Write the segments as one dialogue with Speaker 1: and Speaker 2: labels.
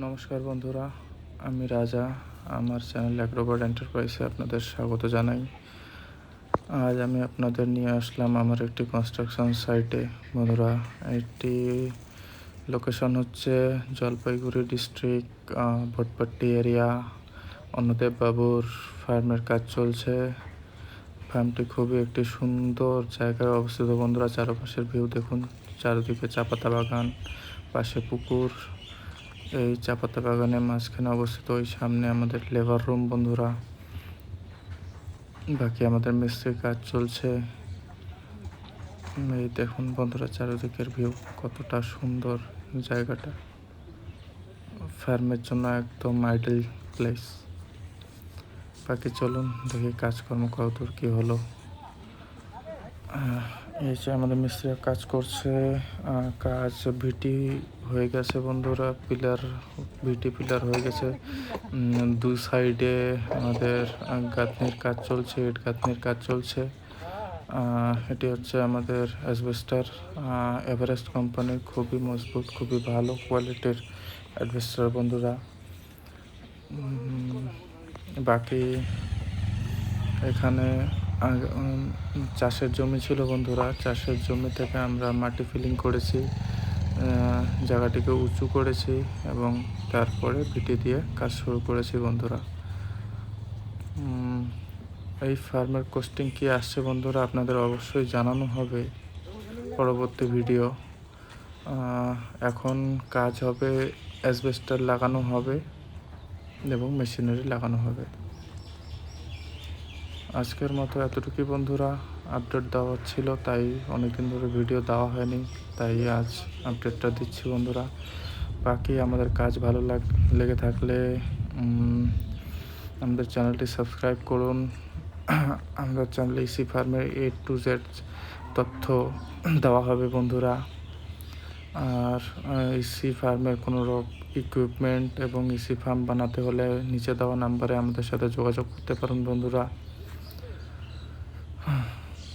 Speaker 1: নমস্কার বন্ধুরা, আমি রাজা। আমার চ্যানেল অ্যাগ্রোবার্ড এন্টারপ্রাইজে আপনাদের স্বাগত জানাই। আজ আমি আপনাদের নিয়ে আসলাম আমার একটি কনস্ট্রাকশন সাইটে। বন্ধুরা, এটি লোকেশন হচ্ছে জলপাইগুড়ি ডিস্ট্রিক্ট, ভটপট্টি এরিয়া। অন্নদেব বাবুর ফার্মের কাজ চলছে। ফার্মটি খুবই একটি সুন্দর জায়গায় অবস্থিত। বন্ধুরা, চারপাশের ভিউ দেখুন। চারিদিকে চা পাতা বাগান, পাশে পুকুর। এই চা পাতা বাগানের মাঝখানে অবস্থিত। ওই সামনে আমাদের লেবার রুম। বন্ধুরা, বাকি আমাদের মিস্ত্রির কাজ চলছে। এই দেখুন বন্ধুরা, চারিদিকের ভিউ কতটা সুন্দর। জায়গাটা ফার্মের জন্য একদম আইডিয়াল প্লেস। বাকি চলুন দেখি কাজকর্ম কতদূর কী হলো। এই যে আমাদের মিস্ত্রিরা কাজ করছে। কাজ ভিটি হয়ে গেছে বন্ধুরা। ভিটি পিলার হয়ে গেছে। দুই সাইডে আমাদের গাঁথনির কাজ চলছে, ইট গাঁথনির কাজ চলছে। এটি হচ্ছে আমাদের অ্যাসবেস্টার, এভারেস্ট কোম্পানির। খুবই মজবুত, খুবই ভালো কোয়ালিটির অ্যাসবেস্টার বন্ধুরা। বাকি এখানে চাষের জমি ছিল বন্ধুরা। চাষের জমি থেকে আমরা মাটি ফিলিং করেছি, জায়গাটিকে উঁচু করেছি এবং তারপরে ভিটি দিয়ে কাজ শুরু করেছি বন্ধুরা। এই ফার্মের কস্টিং কি আসছে বন্ধুরা, আপনাদের অবশ্যই জানানো হবে পরবর্তী ভিডিও। এখন কাজ হবে, অ্যাসবেস্টার লাগানো হবে এবং মেশিনারি লাগানো হবে। আজকের মতো এতটুকুই বন্ধুরা। আপডেট দেওয়া ছিল, তাই অনেকদিন ধরে ভিডিও দেওয়া হয়নি, তাই আজ আপডেটটা দিচ্ছি বন্ধুরা। বাকি আমাদের কাজ ভালো লেগে থাকলে আমাদের চ্যানেলটি সাবস্ক্রাইব করুন। আমাদের চ্যানেলে ইসি ফার্মের A to Z তথ্য দেওয়া হবে বন্ধুরা। আর ইসি ফার্মের কোনো ইকুইপমেন্ট এবং ইসি ফার্ম বানাতে হলে নিচে দেওয়া নাম্বারে আমাদের সাথে যোগাযোগ করতে পারেন বন্ধুরা।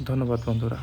Speaker 1: ধন্যবাদ বন্ধুরা।